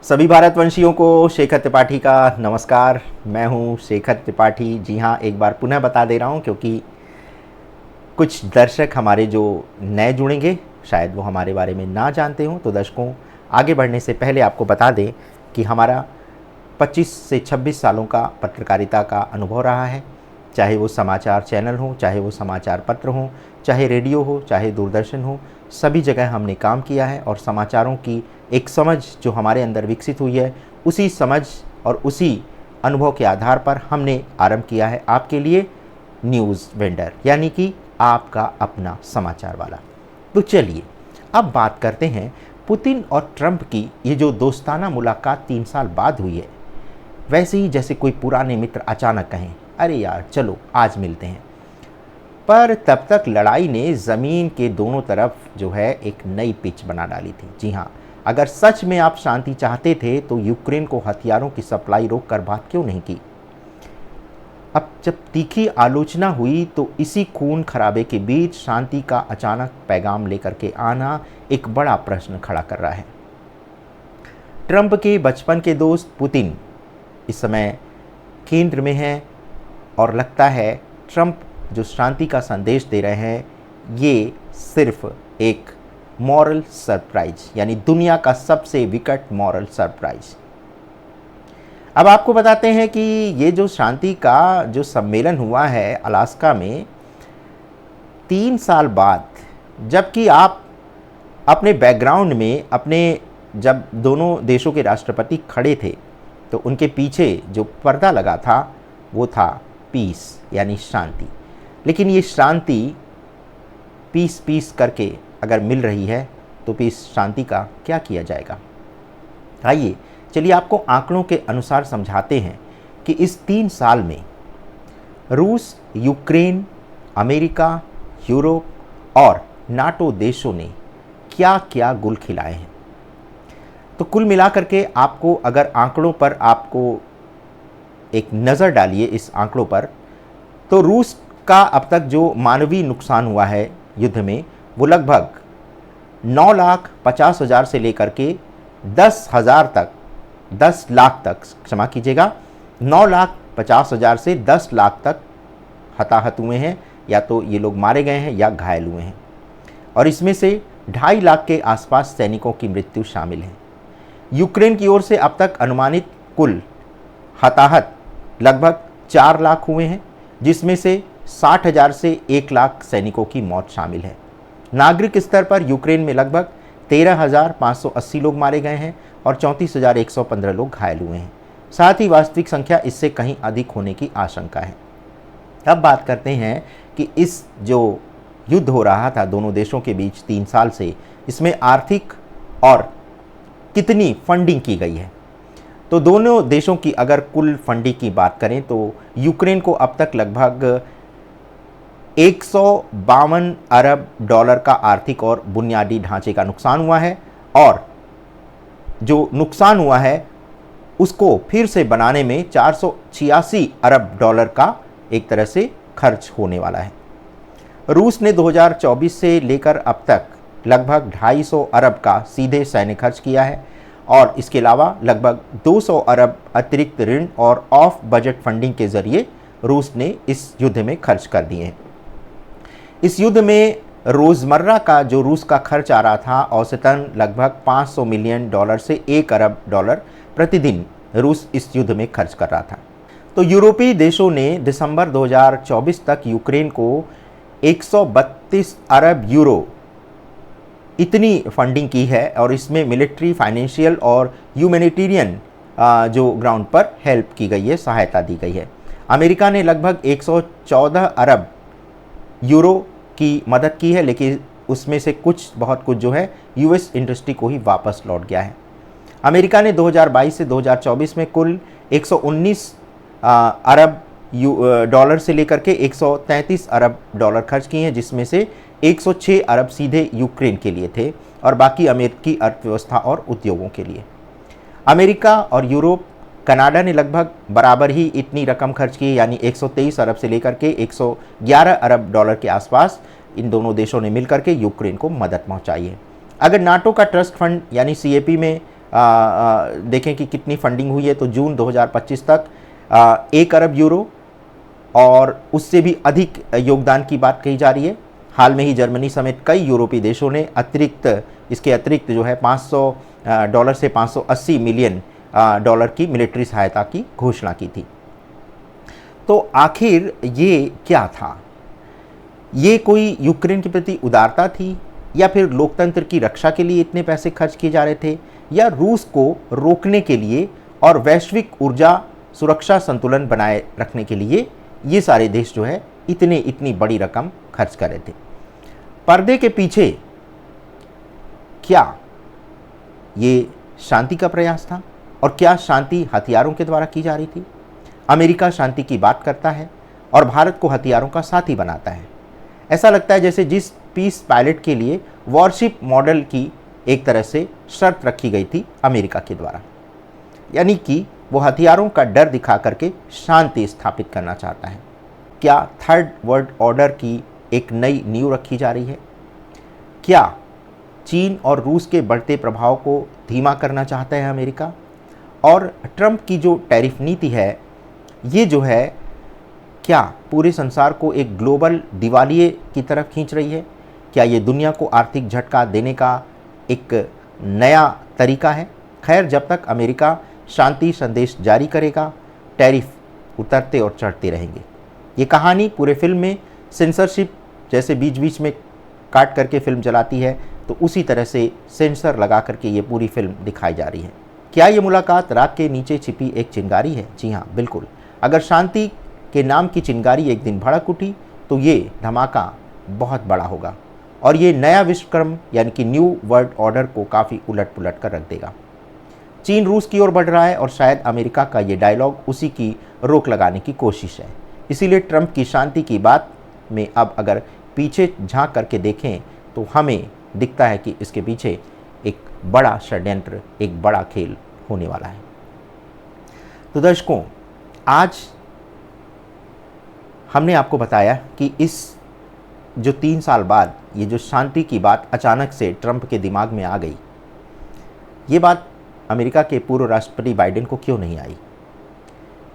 सभी भारतवंशियों को शेखर त्रिपाठी का नमस्कार। मैं हूं शेखर त्रिपाठी। जी हाँ, एक बार पुनः बता दे रहा हूं क्योंकि कुछ दर्शक हमारे जो नए जुड़ेंगे शायद वो हमारे बारे में ना जानते हों। तो दर्शकों, आगे बढ़ने से पहले आपको बता दें कि हमारा 25 से 26 सालों का पत्रकारिता का अनुभव रहा है। चाहे वो समाचार चैनल हो, चाहे वो समाचार पत्र हो, चाहे रेडियो हो, चाहे दूरदर्शन हो, सभी जगह हमने काम किया है और समाचारों की एक समझ जो हमारे अंदर विकसित हुई है, उसी समझ और उसी अनुभव के आधार पर हमने आरंभ किया है आपके लिए न्यूज़ वेंडर, यानी कि आपका अपना समाचार वाला। तो चलिए अब बात करते हैं पुतिन और ट्रंप की ये जो दोस्ताना मुलाकात 3 साल बाद हुई है। वैसे ही जैसे कोई पुराने मित्र अचानक कहें, अरे यार चलो आज मिलते हैं। पर तब तक लड़ाई ने ज़मीन के दोनों तरफ जो है एक नई पिच बना डाली थी। जी हाँ, अगर सच में आप शांति चाहते थे तो यूक्रेन को हथियारों की सप्लाई रोककर बात क्यों नहीं की। अब जब तीखी आलोचना हुई तो इसी खून खराबे के बीच शांति का अचानक पैगाम लेकर के आना एक बड़ा प्रश्न खड़ा कर रहा है। ट्रंप के बचपन के दोस्त पुतिन इस समय केंद्र में हैं और लगता है ट्रंप जो शांति का संदेश दे रहे हैं ये सिर्फ एक मॉरल सरप्राइज, यानी दुनिया का सबसे विकट मॉरल सरप्राइज। अब आपको बताते हैं कि ये जो शांति का जो सम्मेलन हुआ है अलास्का में 3 साल बाद, जबकि आप अपने बैकग्राउंड में अपने जब दोनों देशों के राष्ट्रपति खड़े थे तो उनके पीछे जो पर्दा लगा था वो था पीस, यानी शांति। लेकिन ये शांति पीस करके अगर मिल रही है तो पीस शांति का क्या किया जाएगा। आइए चलिए आपको आंकड़ों के अनुसार समझाते हैं कि इस 3 साल में रूस, यूक्रेन, अमेरिका, यूरोप और नाटो देशों ने क्या क्या गुल खिलाए हैं। तो कुल मिलाकर के आपको अगर आंकड़ों पर आपको एक नज़र डालिए इस आंकड़ों पर, तो रूस का अब तक जो मानवीय नुकसान हुआ है युद्ध में वो लगभग 9,50,000 से लेकर के 10,000 तक, 10 लाख तक, क्षमा कीजिएगा, 9,50,000 से 10 लाख तक हताहत हुए हैं, या तो ये लोग मारे गए हैं या घायल हुए हैं। और इसमें से 2.5 लाख के आसपास सैनिकों की मृत्यु शामिल है। यूक्रेन की ओर से अब तक अनुमानित कुल हताहत लगभग 4 लाख हुए हैं, जिसमें से 60,000 से 1 लाख सैनिकों की मौत शामिल है। नागरिक स्तर पर यूक्रेन में लगभग 13,580 लोग मारे गए हैं और 34,115 लोग घायल हुए हैं। साथ ही वास्तविक संख्या इससे कहीं अधिक होने की आशंका है। अब बात करते हैं कि इस जो युद्ध हो रहा था दोनों देशों के बीच 3 साल से, इसमें आर्थिक और कितनी फंडिंग की गई है। तो दोनों देशों की अगर कुल फंडिंग की बात करें तो यूक्रेन को अब तक लगभग 152 अरब डॉलर का आर्थिक और बुनियादी ढांचे का नुकसान हुआ है, और जो नुकसान हुआ है उसको फिर से बनाने में 486 अरब डॉलर का एक तरह से खर्च होने वाला है। रूस ने 2024 से लेकर अब तक लगभग 250 अरब का सीधे सैन्य खर्च किया है, और इसके अलावा लगभग 200 अरब अतिरिक्त ऋण और ऑफ बजट फंडिंग के जरिए रूस ने इस युद्ध में खर्च कर दिए हैं। इस युद्ध में रोज़मर्रा का जो रूस का खर्च आ रहा था औसतन लगभग 500 मिलियन डॉलर से 1 अरब डॉलर प्रतिदिन रूस इस युद्ध में खर्च कर रहा था। तो यूरोपीय देशों ने दिसंबर 2024 तक यूक्रेन को 132 अरब यूरो इतनी फंडिंग की है, और इसमें मिलिट्री, फाइनेंशियल और ह्यूमैनिटेरियन जो ग्राउंड पर हेल्प की गई है, सहायता दी गई है। अमेरिका ने लगभग 114 अरब यूरो की मदद की है, लेकिन उसमें से बहुत कुछ जो है यूएस इंडस्ट्री को ही वापस लौट गया है। अमेरिका ने 2022 से 2024 में कुल 119 अरब डॉलर से लेकर के 133 अरब डॉलर खर्च किए हैं, जिसमें से 106 अरब सीधे यूक्रेन के लिए थे और बाकी अमेरिकी अर्थव्यवस्था और उद्योगों के लिए। अमेरिका और यूरोप, कनाडा ने लगभग बराबर ही इतनी रकम खर्च की, यानी 123 अरब से लेकर के 111 अरब डॉलर के आसपास इन दोनों देशों ने मिलकर के यूक्रेन को मदद पहुंचाई है। अगर नाटो का ट्रस्ट फंड यानी CAP में देखें कि कितनी फंडिंग हुई है तो जून 2025 तक 1 अरब यूरो और उससे भी अधिक योगदान की बात कही जा रही है। हाल में ही जर्मनी समेत कई यूरोपीय देशों ने इसके अतिरिक्त जो है $500 से 580 मिलियन डॉलर की मिलिट्री सहायता की घोषणा की थी। तो आखिर ये क्या था? ये कोई यूक्रेन के प्रति उदारता थी, या फिर लोकतंत्र की रक्षा के लिए इतने पैसे खर्च किए जा रहे थे, या रूस को रोकने के लिए और वैश्विक ऊर्जा सुरक्षा संतुलन बनाए रखने के लिए ये सारे देश जो है इतनी बड़ी रकम खर्च कर रहे थे? पर्दे के पीछे क्या ये शांति का प्रयास था, और क्या शांति हथियारों के द्वारा की जा रही थी? अमेरिका शांति की बात करता है और भारत को हथियारों का साथी बनाता है। ऐसा लगता है जैसे जिस पीस पायलट के लिए वॉरशिप मॉडल की एक तरह से शर्त रखी गई थी अमेरिका के द्वारा, यानी कि वो हथियारों का डर दिखा करके शांति स्थापित करना चाहता है। क्या थर्ड वर्ल्ड ऑर्डर की एक नई नींव रखी जा रही है? क्या चीन और रूस के बढ़ते प्रभाव को धीमा करना चाहता है अमेरिका? और ट्रंप की जो टैरिफ नीति है, ये जो है क्या पूरे संसार को एक ग्लोबल दिवालिये की तरफ खींच रही है? क्या ये दुनिया को आर्थिक झटका देने का एक नया तरीका है? खैर, जब तक अमेरिका शांति संदेश जारी करेगा, टैरिफ उतरते और चढ़ते रहेंगे। ये कहानी पूरे फिल्म में सेंसरशिप जैसे बीच बीच में काट करके फिल्म चलाती है, तो उसी तरह से सेंसर लगा करके ये पूरी फिल्म दिखाई जा रही है। क्या ये मुलाकात राख के नीचे छिपी एक चिंगारी है? जी हाँ, बिल्कुल। अगर शांति के नाम की चिंगारी एक दिन भड़क उठी तो ये धमाका बहुत बड़ा होगा और ये नया विश्वक्रम यानी कि न्यू वर्ल्ड ऑर्डर को काफ़ी उलट पुलट कर रख देगा। चीन रूस की ओर बढ़ रहा है और शायद अमेरिका का ये डायलॉग उसी की रोक लगाने की कोशिश है। इसीलिए ट्रंप की शांति की बात में अब अगर पीछे झांक करके देखें तो हमें दिखता है कि इसके पीछे एक बड़ा षड्यंत्र, एक बड़ा खेल होने वाला है। तो दर्शकों, आज हमने आपको बताया कि इस जो 3 साल बाद ये जो शांति की बात अचानक से ट्रंप के दिमाग में आ गई, ये बात अमेरिका के पूर्व राष्ट्रपति बाइडेन को क्यों नहीं आई?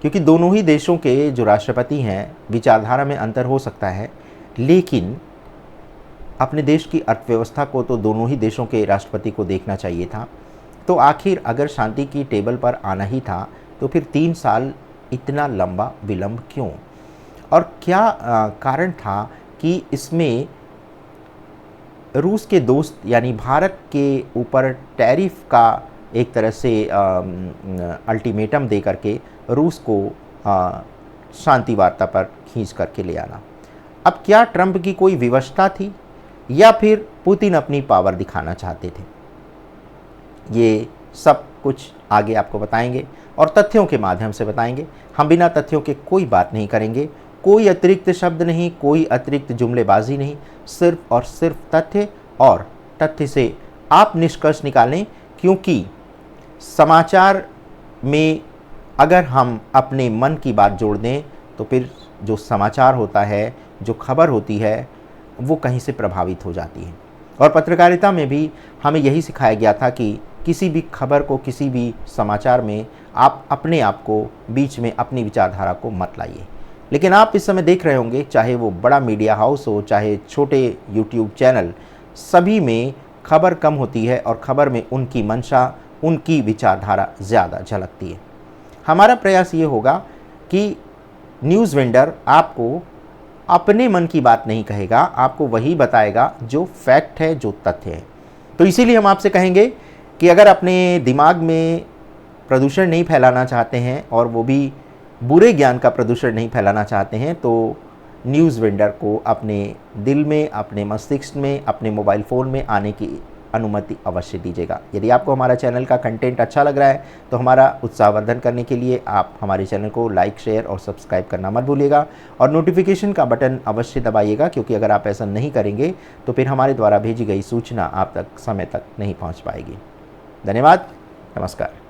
क्योंकि दोनों ही देशों के जो राष्ट्रपति हैं, विचारधारा में अंतर हो सकता है, लेकिन अपने देश की अर्थव्यवस्था को तो दोनों ही देशों के राष्ट्रपति को देखना चाहिए था। तो आखिर अगर शांति की टेबल पर आना ही था तो फिर 3 साल इतना लंबा विलंब क्यों? और क्या कारण था कि इसमें रूस के दोस्त यानी भारत के ऊपर टैरिफ का एक तरह से अल्टीमेटम दे करके रूस को शांति वार्ता पर खींच करके ले आना? अब क्या ट्रंप की कोई विवशता थी या फिर पुतिन अपनी पावर दिखाना चाहते थे? ये सब कुछ आगे आपको बताएंगे और तथ्यों के माध्यम से बताएंगे। हम बिना तथ्यों के कोई बात नहीं करेंगे, कोई अतिरिक्त शब्द नहीं, कोई अतिरिक्त जुमलेबाजी नहीं, सिर्फ और सिर्फ तथ्य, और तथ्य से आप निष्कर्ष निकालें। क्योंकि समाचार में अगर हम अपने मन की बात जोड़ दें तो फिर जो समाचार होता है, जो खबर होती है, वो कहीं से प्रभावित हो जाती है। और पत्रकारिता में भी हमें यही सिखाया गया था कि किसी भी खबर को, किसी भी समाचार में आप अपने आप को बीच में अपनी विचारधारा को मत लाइए। लेकिन आप इस समय देख रहे होंगे, चाहे वो बड़ा मीडिया हाउस हो, चाहे छोटे यूट्यूब चैनल, सभी में खबर कम होती है और खबर में उनकी मंशा, उनकी विचारधारा ज़्यादा झलकती है। हमारा प्रयास ये होगा कि न्यूज़ वेंडर आपको अपने मन की बात नहीं कहेगा, आपको वही बताएगा जो फैक्ट है, जो तथ्य है। तो इसीलिए हम आपसे कहेंगे कि अगर अपने दिमाग में प्रदूषण नहीं फैलाना चाहते हैं और वो भी बुरे ज्ञान का प्रदूषण नहीं फैलाना चाहते हैं, तो न्यूज़ वेंडर को अपने दिल में, अपने मस्तिष्क में, अपने मोबाइल फ़ोन में आने की अनुमति अवश्य दीजिएगा। यदि आपको हमारा चैनल का कंटेंट अच्छा लग रहा है तो हमारा उत्साहवर्धन करने के लिए आप हमारे चैनल को लाइक, शेयर और सब्सक्राइब करना मत भूलिएगा और नोटिफिकेशन का बटन अवश्य दबाइएगा, क्योंकि अगर आप ऐसा नहीं करेंगे तो फिर हमारे द्वारा भेजी गई सूचना आप तक समय तक नहीं पहुंच पाएगी। धन्यवाद, नमस्कार।